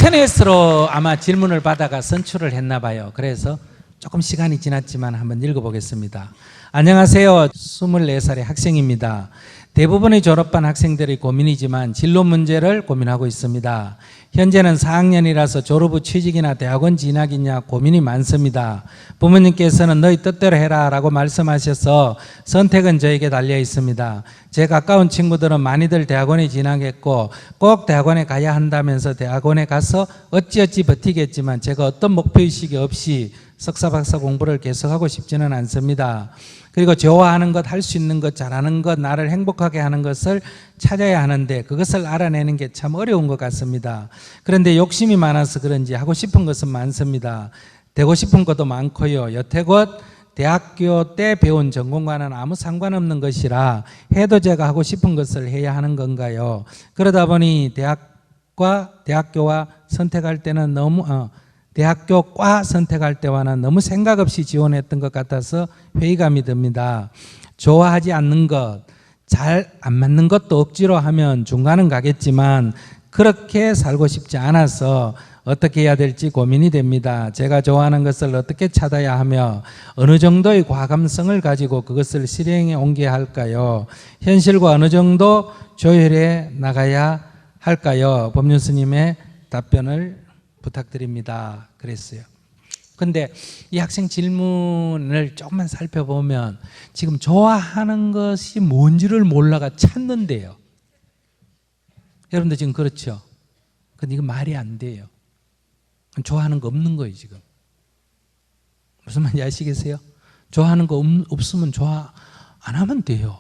인터넷으로 아마 질문을 받아가 선출을 했나 봐요. 그래서 조금 시간이 지났지만 한번 읽어보겠습니다. 안녕하세요. 24살의 학생입니다. 대부분의 졸업반 학생들의 고민이지만 진로 문제를 고민하고 있습니다. 현재는 4학년이라서 졸업 후 취직이나 대학원 진학이냐 고민이 많습니다. 부모님께서는 너희 뜻대로 해라 라고 말씀하셔서 선택은 저에게 달려 있습니다. 제 가까운 친구들은 많이들 대학원에 진학했고 꼭 대학원에 가야 한다면서 대학원에 가서 어찌어찌 버티겠지만 제가 어떤 목표의식이 없이 석사 박사 공부를 계속하고 싶지는 않습니다. 그리고 좋아하는 것, 할 수 있는 것, 잘하는 것, 나를 행복하게 하는 것을 찾아야 하는데 그것을 알아내는 게 참 어려운 것 같습니다. 그런데 욕심이 많아서 그런지 하고 싶은 것은 많습니다. 되고 싶은 것도 많고요. 여태껏 대학교 때 배운 전공과는 아무 상관없는 것이라 해도 제가 하고 싶은 것을 해야 하는 건가요? 그러다 보니 대학교와 선택할 때는 대학교과 선택할 때와는 너무 생각 없이 지원했던 것 같아서 회의감이 듭니다. 좋아하지 않는 것, 잘 안 맞는 것도 억지로 하면 중간은 가겠지만 그렇게 살고 싶지 않아서 어떻게 해야 될지 고민이 됩니다. 제가 좋아하는 것을 어떻게 찾아야 하며 어느 정도의 과감성을 가지고 그것을 실행에 옮겨야 할까요? 현실과 어느 정도 조율해 나가야 할까요? 법륜 스님의 답변을 부탁드립니다. 그랬어요. 근데 이 학생 질문을 조금만 살펴보면 지금 좋아하는 것이 뭔지를 몰라가 찾는데요. 여러분들 지금 그렇죠? 근데 이거 말이 안 돼요. 좋아하는 거 없는 거예요, 지금. 무슨 말인지 아시겠어요? 좋아하는 거 없으면 좋아 안 하면 돼요.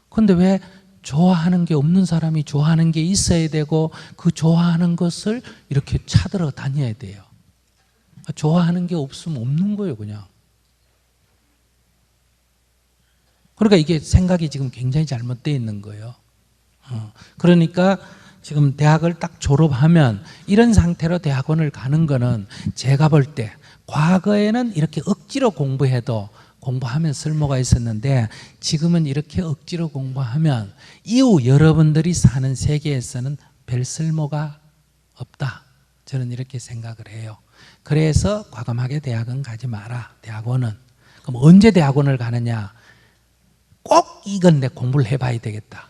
근데 왜 좋아하는 게 없는 사람이 좋아하는 게 있어야 되고 그 좋아하는 것을 이렇게 찾으러 다녀야 돼요? 좋아하는 게 없으면 없는 거예요, 그냥. 그러니까 이게 생각이 지금 굉장히 잘못되어 있는 거예요. 그러니까 지금 대학을 딱 졸업하면 이런 상태로 대학원을 가는 거는 제가 볼 때 과거에는 이렇게 억지로 공부해도 공부하면 쓸모가 있었는데 지금은 이렇게 억지로 공부하면 이후 여러분들이 사는 세계에서는 별 쓸모가 없다. 저는 이렇게 생각을 해요. 그래서 과감하게 대학은 가지 마라. 대학원은. 그럼 언제 대학원을 가느냐? 꼭 이건 내 공부를 해봐야 되겠다.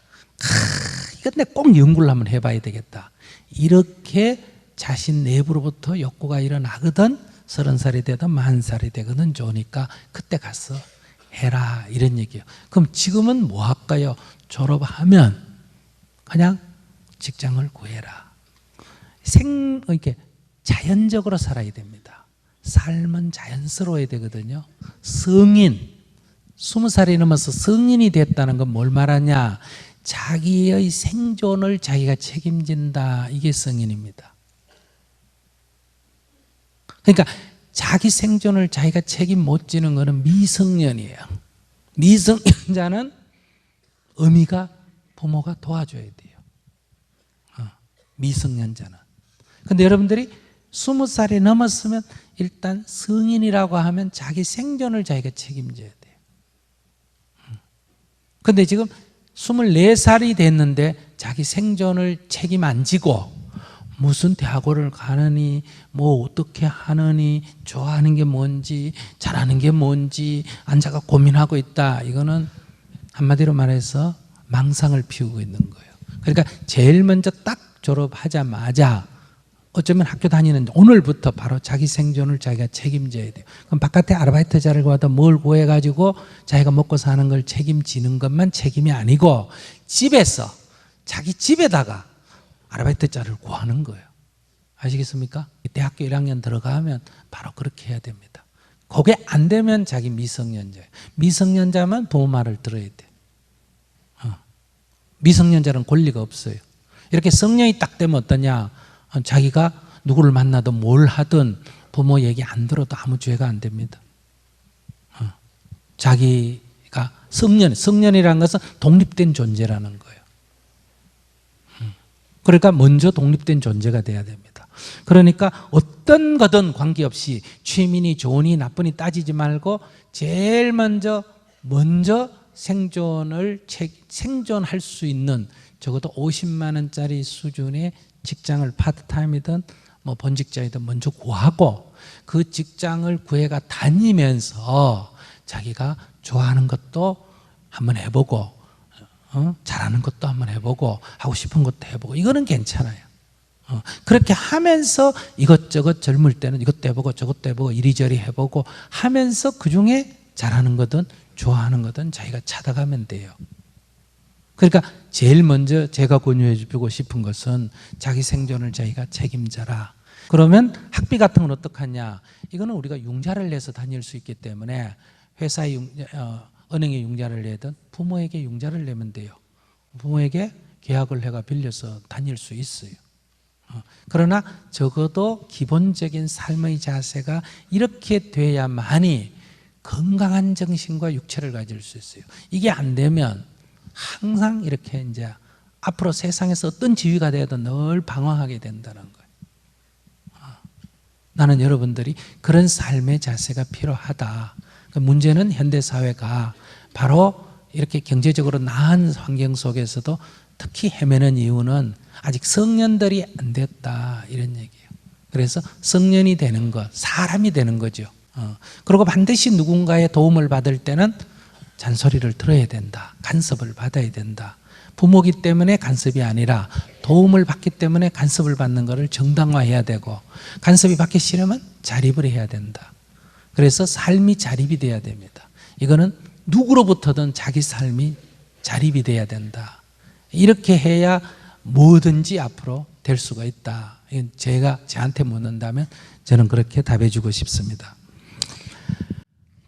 이건 내 꼭 연구를 한번 해봐야 되겠다. 이렇게 자신 내부로부터 욕구가 일어나거든 30살이 되든 40살이 되거든 좋으니까 그때 가서 해라 이런 얘기예요. 그럼 지금은 뭐 할까요? 졸업하면 그냥 직장을 구해라. 이렇게 자연적으로 살아야 됩니다. 삶은 자연스러워야 되거든요. 성인 20살이 넘어서 성인이 됐다는 건 뭘 말하냐? 자기의 생존을 자기가 책임진다. 이게 성인입니다. 그러니까 자기 생존을 자기가 책임 못 지는 것은 미성년이에요. 미성년자는 어미가 부모가 도와줘야 돼요. 미성년자는. 근데 여러분들이 20살이 넘었으면 일단 성인이라고 하면 자기 생존을 자기가 책임져야 돼요. 근데 지금 24살이 됐는데 자기 생존을 책임 안 지고 무슨 대학원을 가느니 뭐 어떻게 하느니 좋아하는 게 뭔지 잘하는 게 뭔지 앉아가 고민하고 있다. 이거는 한마디로 말해서 망상을 피우고 있는 거예요. 그러니까 제일 먼저 딱 졸업하자마자 어쩌면 학교 다니는 오늘부터 바로 자기 생존을 자기가 책임져야 돼요. 그럼 바깥에 아르바이트 자를 구하다 뭘 구해가지고 자기가 먹고 사는 걸 책임지는 것만 책임이 아니고 집에서 자기 집에다가 아르바이트 자를 구하는 거예요. 아시겠습니까? 대학교 1학년 들어가면 바로 그렇게 해야 됩니다. 그게 안 되면 자기 미성년자예요. 미성년자면 부모 말을 들어야 돼요. 미성년자는 권리가 없어요. 이렇게 성년이 딱 되면 어떠냐? 자기가 누구를 만나든 뭘 하든 부모 얘기 안 들어도 아무 죄가 안 됩니다. 자기가 성년이라는 것은 독립된 존재라는 거예요. 그러니까 먼저 독립된 존재가 돼야 됩니다. 그러니까 어떤 거든 관계없이 취미니 좋으니 나쁘니 따지지 말고 제일 먼저 생존할 수 있는 적어도 50만 원짜리 수준의 직장을 파트타임이든 뭐 본직자이든 먼저 구하고 그 직장을 구해가 다니면서 자기가 좋아하는 것도 한번 해보고 잘하는 것도 한번 해보고 하고 싶은 것도 해보고 이거는 괜찮아요. 그렇게 하면서 이것저것 젊을 때는 이것도 해보고 저것도 해보고 이리저리 해보고 하면서 그중에 잘하는 거든 좋아하는 거든 자기가 찾아가면 돼요. 그러니까 제일 먼저 제가 권유해 주고 싶은 것은 자기 생존을 자기가 책임져라. 그러면 학비 같은 건 어떡하냐? 이거는 우리가 융자를 내서 다닐 수 있기 때문에 회사에 은행에 융자를 내든 부모에게 융자를 내면 돼요. 부모에게 계약을 해가 빌려서 다닐 수 있어요. 그러나 적어도 기본적인 삶의 자세가 이렇게 돼야만이 건강한 정신과 육체를 가질 수 있어요. 이게 안 되면 항상 이렇게 이제 앞으로 세상에서 어떤 지위가 되어도 늘 방황하게 된다는 거예요. 나는 여러분들이 그런 삶의 자세가 필요하다. 문제는 현대사회가 바로 이렇게 경제적으로 나은 환경 속에서도 특히 헤매는 이유는 아직 성년들이 안 됐다 이런 얘기예요. 그래서 성년이 되는 것, 사람이 되는 거죠. 그리고 반드시 누군가의 도움을 받을 때는 잔소리를 들어야 된다. 간섭을 받아야 된다. 부모기 때문에 간섭이 아니라 도움을 받기 때문에 간섭을 받는 것을 정당화해야 되고 간섭이 받기 싫으면 자립을 해야 된다. 그래서 삶이 자립이 돼야 됩니다. 이거는 누구로부터든 자기 삶이 자립이 돼야 된다. 이렇게 해야 뭐든지 앞으로 될 수가 있다. 제가 저한테 묻는다면 저는 그렇게 답해 주고 싶습니다.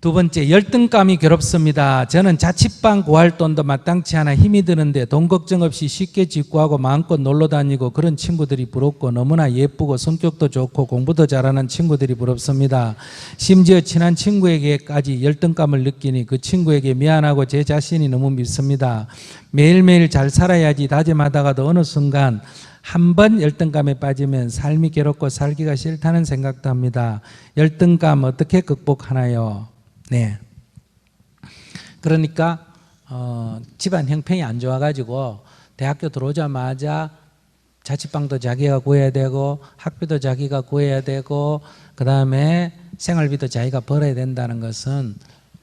두 번째, 열등감이 괴롭습니다. 저는 자취방 구할 돈도 마땅치 않아 힘이 드는데 돈 걱정 없이 쉽게 직구하고 마음껏 놀러 다니고 그런 친구들이 부럽고 너무나 예쁘고 성격도 좋고 공부도 잘하는 친구들이 부럽습니다. 심지어 친한 친구에게까지 열등감을 느끼니 그 친구에게 미안하고 제 자신이 너무 밉습니다. 매일매일 잘 살아야지 다짐하다가도 어느 순간 한 번 열등감에 빠지면 삶이 괴롭고 살기가 싫다는 생각도 합니다. 열등감 어떻게 극복하나요? 네. 그러니까 집안 형편이 안 좋아가지고 대학교 들어오자마자 자취방도 자기가 구해야 되고 학비도 자기가 구해야 되고 그 다음에 생활비도 자기가 벌어야 된다는 것은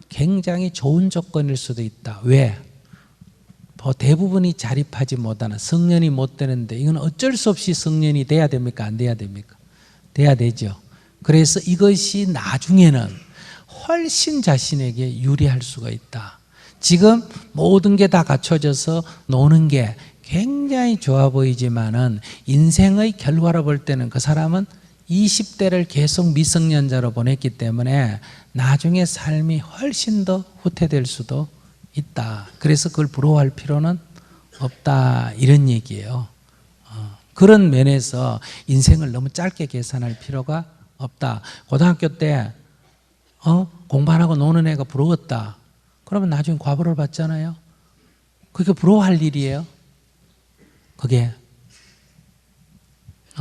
굉장히 좋은 조건일 수도 있다. 왜? 대부분이 자립하지 못하는 성년이 못 되는데 이건 어쩔 수 없이 성년이 돼야 됩니까? 안 돼야 됩니까? 돼야 되죠. 그래서 이것이 나중에는 훨씬 자신에게 유리할 수가 있다. 지금 모든 게 다 갖춰져서 노는 게 굉장히 좋아 보이지만은 인생의 결과로 볼 때는 그 사람은 20대를 계속 미성년자로 보냈기 때문에 나중에 삶이 훨씬 더 후퇴될 수도 있다. 그래서 그걸 부러워할 필요는 없다. 이런 얘기예요. 그런 면에서 인생을 너무 짧게 계산할 필요가 없다. 고등학교 때 공부 안 하고 노는 애가 부러웠다. 그러면 나중에 과보를 받잖아요. 그게 부러워할 일이에요. 그게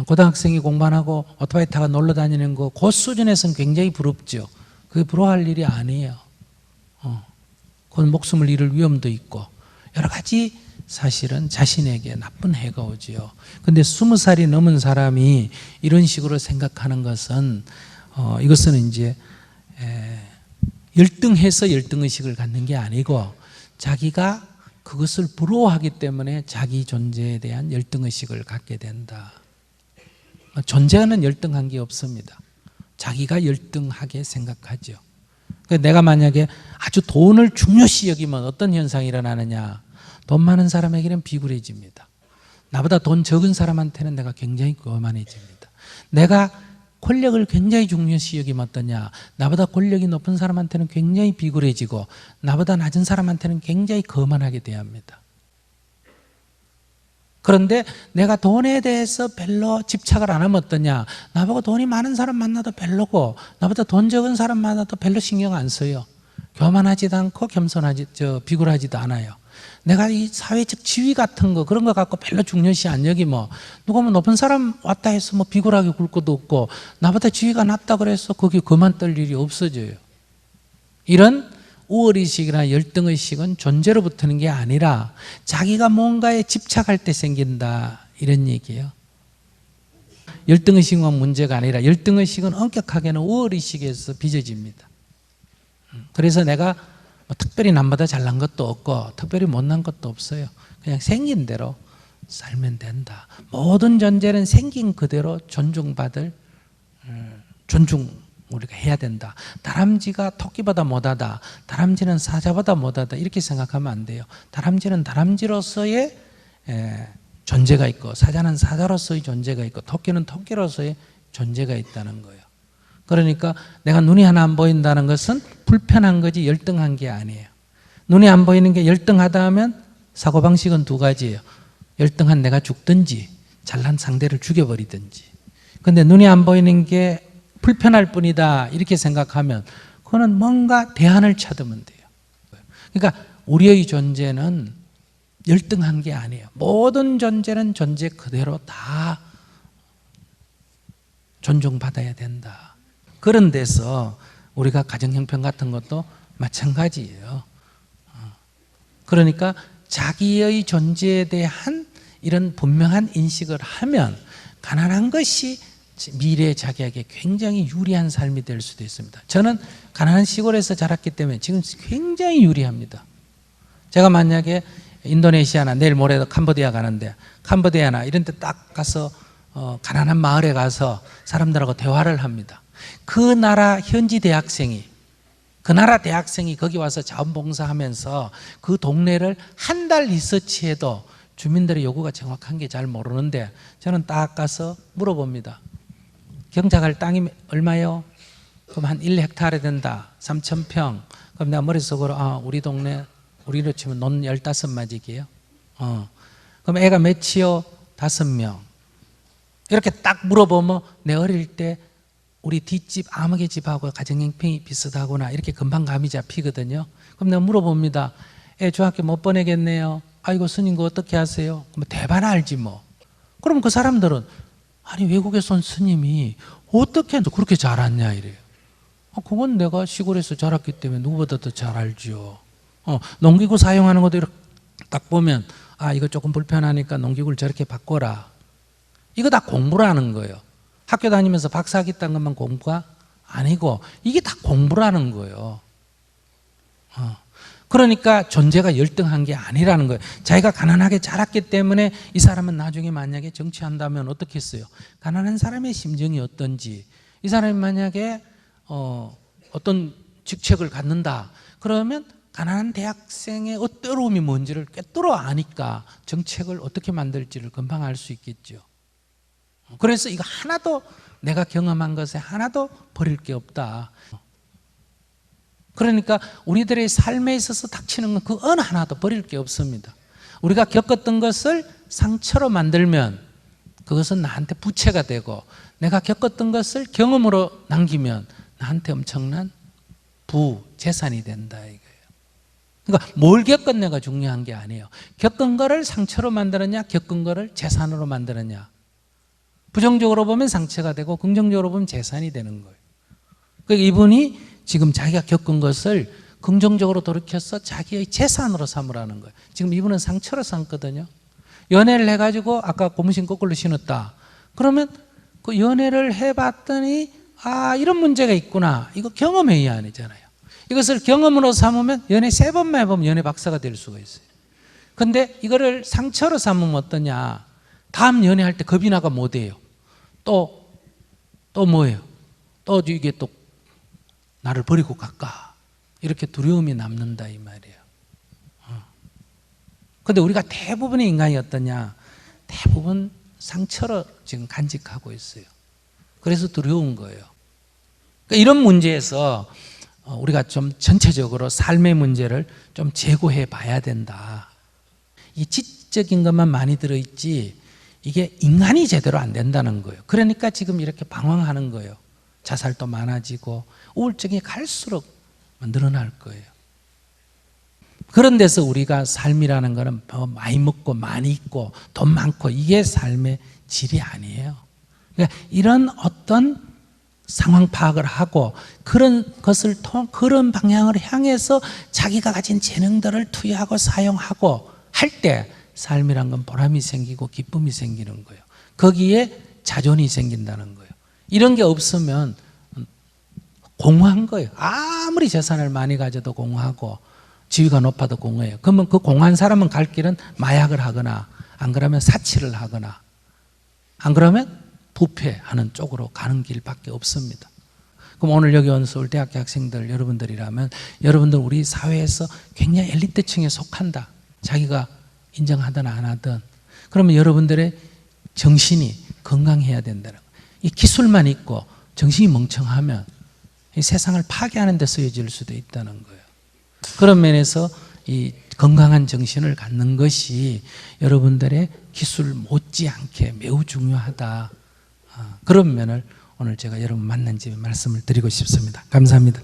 고등학생이 공부 안 하고 오토바이 타고 놀러 다니는 거 그 수준에서는 굉장히 부럽죠. 그게 부러워할 일이 아니에요. 그건 목숨을 잃을 위험도 있고 여러 가지 사실은 자신에게 나쁜 해가 오지요. 근데 20살이 넘은 사람이 이런 식으로 생각하는 것은 이것은 이제 열등해서 열등의식을 갖는 게 아니고 자기가 그것을 부러워하기 때문에 자기 존재에 대한 열등의식을 갖게 된다. 존재는 열등한 게 없습니다. 자기가 열등하게 생각하죠. 내가 만약에 아주 돈을 중요시 여기면 어떤 현상이 일어나느냐. 돈 많은 사람에게는 비굴해집니다. 나보다 돈 적은 사람한테는 내가 굉장히 거만해집니다. 내가 권력을 굉장히 중요시 여기면 어떠냐. 나보다 권력이 높은 사람한테는 굉장히 비굴해지고 나보다 낮은 사람한테는 굉장히 거만하게 대합니다. 그런데 내가 돈에 대해서 별로 집착을 안 하면 어떠냐. 나보고 돈이 많은 사람 만나도 별로고 나보다 돈 적은 사람 만나도 별로 신경 안 써요. 교만하지도 않고 비굴하지도 않아요. 내가 이 사회적 지위 같은 거 그런 거 갖고 별로 중요시 안 여기면 누가 뭐 높은 사람 왔다 해서 뭐 비굴하게 굴 것도 없고 나보다 지위가 낮다 그래서 거기 그만 떨 일이 없어져요. 이런 우월의식이나 열등의식은 존재로 붙는 게 아니라 자기가 뭔가에 집착할 때 생긴다 이런 얘기예요. 열등의식만 문제가 아니라 열등의식은 엄격하게는 우월의식에서 빚어집니다. 그래서 내가 뭐 특별히 남보다 잘난 것도 없고 특별히 못난 것도 없어요. 그냥 생긴 대로 살면 된다. 모든 존재는 생긴 그대로 존중받을 존중 우리가 해야 된다. 다람쥐가 토끼보다 못하다. 다람쥐는 사자보다 못하다. 이렇게 생각하면 안 돼요. 다람쥐는 다람쥐로서의 존재가 있고 사자는 사자로서의 존재가 있고 토끼는 토끼로서의 존재가 있다는 거예요. 그러니까 내가 눈이 하나 안 보인다는 것은 불편한 거지 열등한 게 아니에요. 눈이 안 보이는 게 열등하다 하면 사고방식은 두 가지예요. 열등한 내가 죽든지 잘난 상대를 죽여버리든지. 근데 눈이 안 보이는 게 불편할 뿐이다 이렇게 생각하면 그거는 뭔가 대안을 찾으면 돼요. 그러니까 우리의 존재는 열등한 게 아니에요. 모든 존재는 존재 그대로 다 존중받아야 된다. 그런 데서 우리가 가정형편 같은 것도 마찬가지예요. 그러니까 자기의 존재에 대한 이런 분명한 인식을 하면 가난한 것이 미래의 자기에게 굉장히 유리한 삶이 될 수도 있습니다. 저는 가난한 시골에서 자랐기 때문에 지금 굉장히 유리합니다. 제가 만약에 인도네시아나 내일 모레도 캄보디아 가는데 캄보디아나 이런 데 딱 가서 가난한 마을에 가서 사람들하고 대화를 합니다. 그 나라 현지 대학생이 그 나라 대학생이 거기 와서 자원봉사하면서 그 동네를 한 달 리서치해도 주민들의 요구가 정확한 게 잘 모르는데 저는 딱 가서 물어봅니다. 경작할 땅이 얼마요? 그럼 한 1헥타르 된다. 3,000평. 그럼 내가 머릿속으로 우리 동네 우리로 치면 논 15마지기예요. 그럼 애가 몇이요? 5명. 이렇게 딱 물어보면 내 어릴 때 우리 뒷집 아무개 집하고 가정형편이 비슷하구나 이렇게 금방 감이 잡히거든요. 그럼 내가 물어봅니다. 애 중학교 못 보내겠네요. 아이고 스님 그거 어떻게 하세요? 그럼 대반 알지 뭐. 그럼 그 사람들은 아니 외국에서 온 스님이 어떻게 그렇게 잘 알았냐 이래요. 그건 내가 시골에서 자랐기 때문에 누구보다 더 잘 알죠. 농기구 사용하는 것도 이렇게 딱 보면 이거 조금 불편하니까 농기구를 저렇게 바꿔라. 이거 다 공부라는 거예요. 학교 다니면서 박사학위 딴 것만 공부가 아니고 이게 다 공부라는 거예요. 그러니까 존재가 열등한 게 아니라는 거예요. 자기가 가난하게 자랐기 때문에 이 사람은 나중에 만약에 정치한다면 어떻게 했어요? 가난한 사람의 심정이 어떤지, 이 사람이 만약에 어떤 직책을 갖는다 그러면 가난한 대학생의 어떠러움이 뭔지를 꿰뚫어 아니까 정책을 어떻게 만들지를 금방 알 수 있겠죠. 그래서 이거 하나도 내가 경험한 것에 하나도 버릴 게 없다. 그러니까 우리들의 삶에 있어서 닥치는 건 그 어느 하나도 버릴 게 없습니다. 우리가 겪었던 것을 상처로 만들면 그것은 나한테 부채가 되고 내가 겪었던 것을 경험으로 남기면 나한테 엄청난 재산이 된다 이거예요. 그러니까 뭘 겪었냐가 중요한 게 아니에요. 겪은 거를 상처로 만드느냐 겪은 거를 재산으로 만드느냐. 부정적으로 보면 상처가 되고 긍정적으로 보면 재산이 되는 거예요. 그러니까 이분이 지금 자기가 겪은 것을 긍정적으로 돌이켜서 자기의 재산으로 삼으라는 거예요. 지금 이분은 상처로 삼거든요. 연애를 해가지고 아까 고무신 거꾸로 신었다. 그러면 그 연애를 해봤더니 이런 문제가 있구나. 이거 경험의 이하이잖아요. 이것을 경험으로 삼으면 연애 3번만 해보면 연애 박사가 될 수가 있어요. 근데 이거를 상처로 삼으면 어떠냐. 다음 연애할 때 겁이 나가 못해요. 또 뭐예요? 또 이게 또 나를 버리고 갈까? 이렇게 두려움이 남는다 이 말이에요. 근데 우리가 대부분의 인간이 어떠냐? 대부분 상처로 지금 간직하고 있어요. 그래서 두려운 거예요. 그러니까 이런 문제에서 우리가 좀 전체적으로 삶의 문제를 좀 재고해 봐야 된다. 이 지적인 것만 많이 들어있지 이게 인간이 제대로 안 된다는 거예요. 그러니까 지금 이렇게 방황하는 거예요. 자살도 많아지고 우울증이 갈수록 늘어날 거예요. 그런 데서 우리가 삶이라는 거는 많이 먹고 많이 입고 돈 많고 이게 삶의 질이 아니에요. 그러니까 이런 어떤 상황 파악을 하고 그런 것을 그런 방향을 향해서 자기가 가진 재능들을 투여하고 사용하고 할 때 삶이란 건 보람이 생기고 기쁨이 생기는 거예요. 거기에 자존이 생긴다는 거예요. 이런 게 없으면 공허한 거예요. 아무리 재산을 많이 가져도 공허하고 지위가 높아도 공허해요. 그러면 그 공허한 사람은 갈 길은 마약을 하거나 안 그러면 사치를 하거나 안 그러면 부패하는 쪽으로 가는 길밖에 없습니다. 그럼 오늘 여기 온 서울대학교 학생들 여러분들이라면 여러분들 우리 사회에서 굉장히 엘리트층에 속한다. 자기가 인정하든 안 하든. 그러면 여러분들의 정신이 건강해야 된다는 거예요. 이 기술만 있고 정신이 멍청하면 이 세상을 파괴하는 데 쓰여질 수도 있다는 거예요. 그런 면에서 이 건강한 정신을 갖는 것이 여러분들의 기술 못지않게 매우 중요하다. 그런 면을 오늘 제가 여러분 만난 집에 말씀을 드리고 싶습니다. 감사합니다.